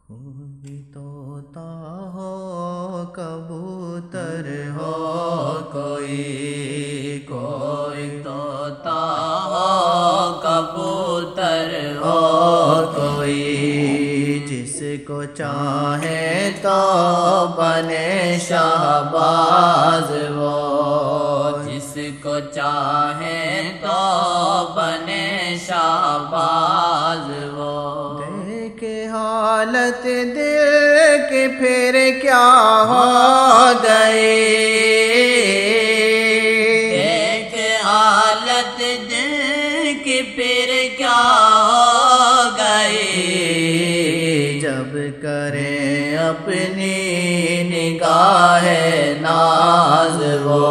کوئی طوطا ہو کبوتر ہو کوئی طوطا ہو کبوتر ہو کوئی جس کو چاہے تو بنے شہباز وہ جس کو چاہے تو بنے شہباز وہ دیکھے حالت دل کی پھر کیا ہو گئی دیکھے حالت دل کی پھر کیا ہو گئی جب کرے اپنی نگاہ ناز وہ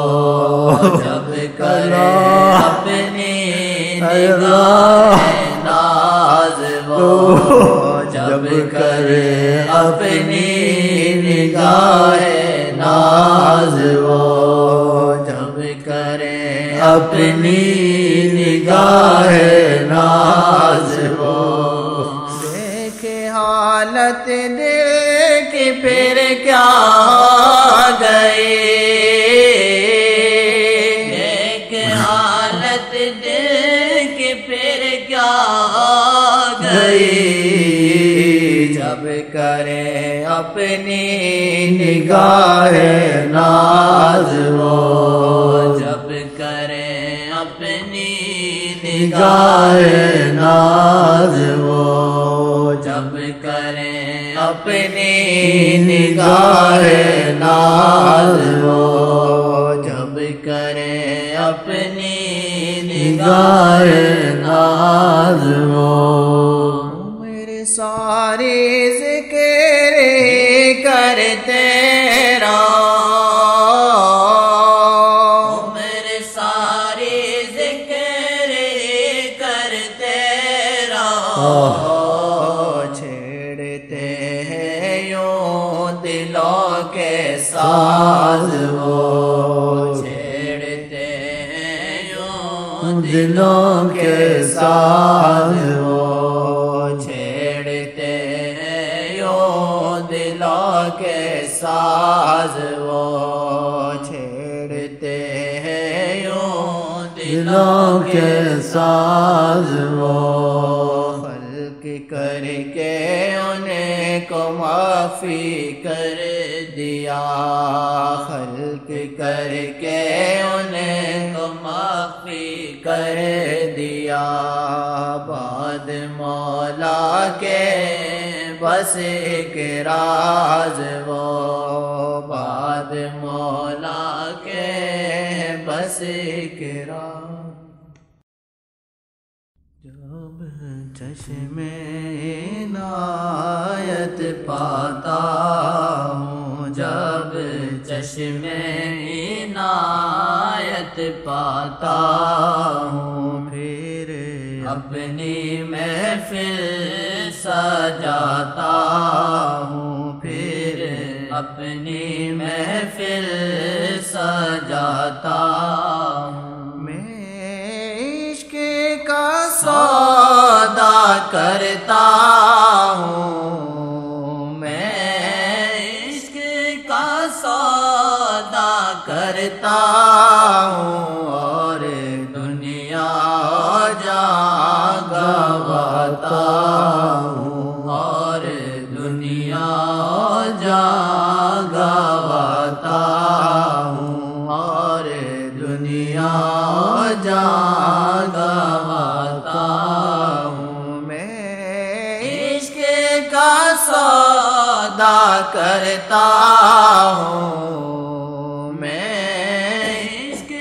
جب کرے اپنی نگاہ ناز وہ جب کرے اپنی نگاہ ناز وہ جب کرے اپنی نگاہ ناز وہ دیکھے حالت دل کی پھر کیا ہو گئی دیکھے حالت دل کی پھر کیا ہو گئی جب کرے اپنی نگاہ ناز وہ جب کرے اپنی نگاہ ناز وہ جب کرے اپنی نگاہ ناز وہ جب کرے اپنی نگاہ ناز وہ میرے سارے ذکر کرتے رہو میرے سارے ذکر کرتے رہو چھیڑتے ہیں یوں دلوں کے ساز وہ چھیڑتے ہیں یوں دلوں کے ساز وہ چھیڑتے ہیں یوں دلوں کے ساز وہ چھیڑتے ہیں یوں دلوں کے ساز وہ خلق کر کے انہیں کو معافی کر دیا خلق کر کے انہیں کو معافی کر دیا بعد مولا کے بس ایک راز وہ بعد مولا کے بس ایک راز جب چشم عنایت پاتا ہوں جب چشم عنایت پاتا ہوں پھر اپنی محفل سجاتا ہوں پھر اپنی محفل سجاتا ہوں میں عشق کا سودا کرتا ہوں میں عشق کا سودا کرتا ہوں اور دنیا جان گواتا ہوں اور دنیا جان گواتا ہوں اور دنیا جان گواتا ہوں میں عشق کا سودا کرتا ہوں میں عشق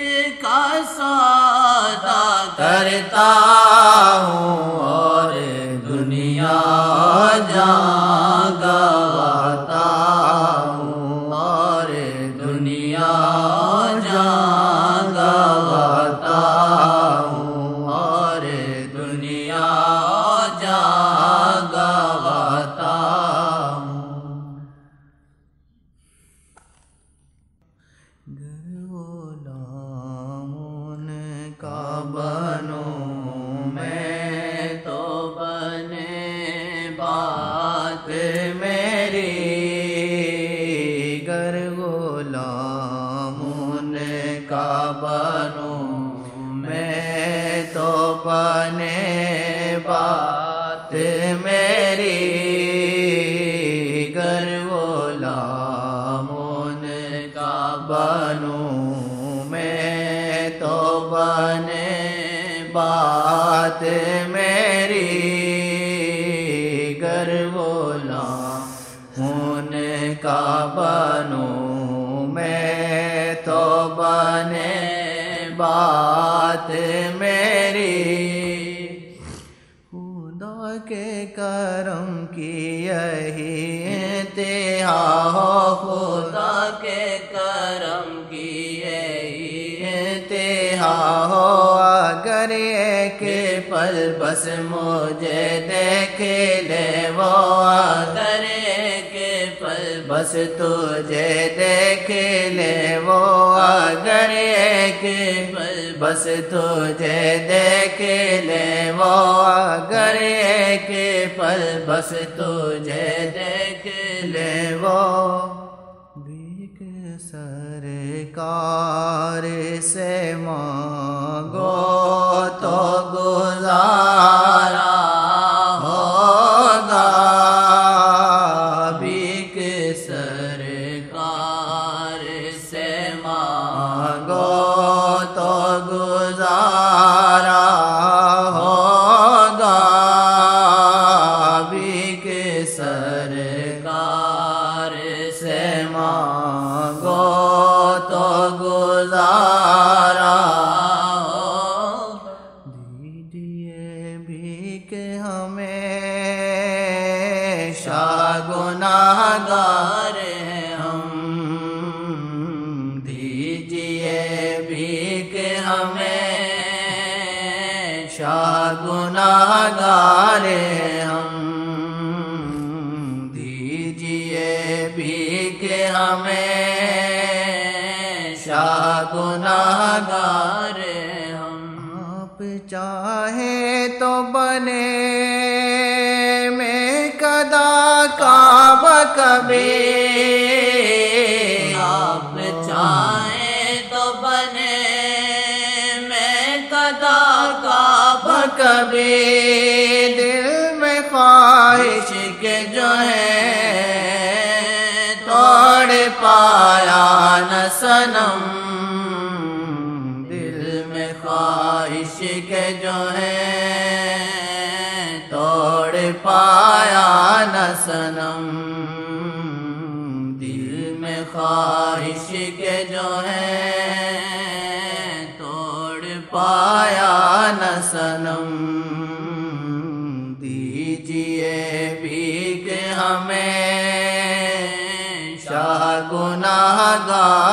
کا سودا کرتا ہوں اور دنیا جان گواتا ہوں اور دنیا جان گواتا ہوں اور دنیا جان گواتا ہوں گر غلام کا بنوں میں بات میری، گر بولا ان کا بنوں میں تو بنے بات میری۔ خدا کے کرم کی یہی انتہا ہو، خدا کے کرم کی یہی انتہا ہو، اگر ایک پل بس مجھے دیکھ لے وہ، اگر ایک پل بس تجھے دیکھ لے وہ، اگر ایک پل بس تجھے دیکھ لے وہ، اگر ایک پل بس تجھے دیکھ لے وہ، بھیک سرکار سے مانگو تو گزارا ہوگا، بھیک سرکار سے مانگو تو گزارا ہوگا، بھیک سرکار سے مانگو تو گزارا ہوگا۔ دیجیے بھیک ہمیشہ گناہگار ہیں ہم، دیجیے بھیک ہمیشہ گناہگار ہیں ہم، دیجیے بھیک ہمیشہ گناہگار ہیں ہم۔ آپ چاہیں تو بنے میں قدا کعبہ کبھی، آپ چاہیں تو بنے میں قدا کعبہ کبھی، دل میں خواہش کے جو ہے توڑ پایا نہ صنم، دل میں خواہش کے جو ہے توڑ پایا نہ صنم، دل میں خواہش کے جو ہے توڑ پایا نہ صنم، دیجیے بھیک ہمیشہ گناہگار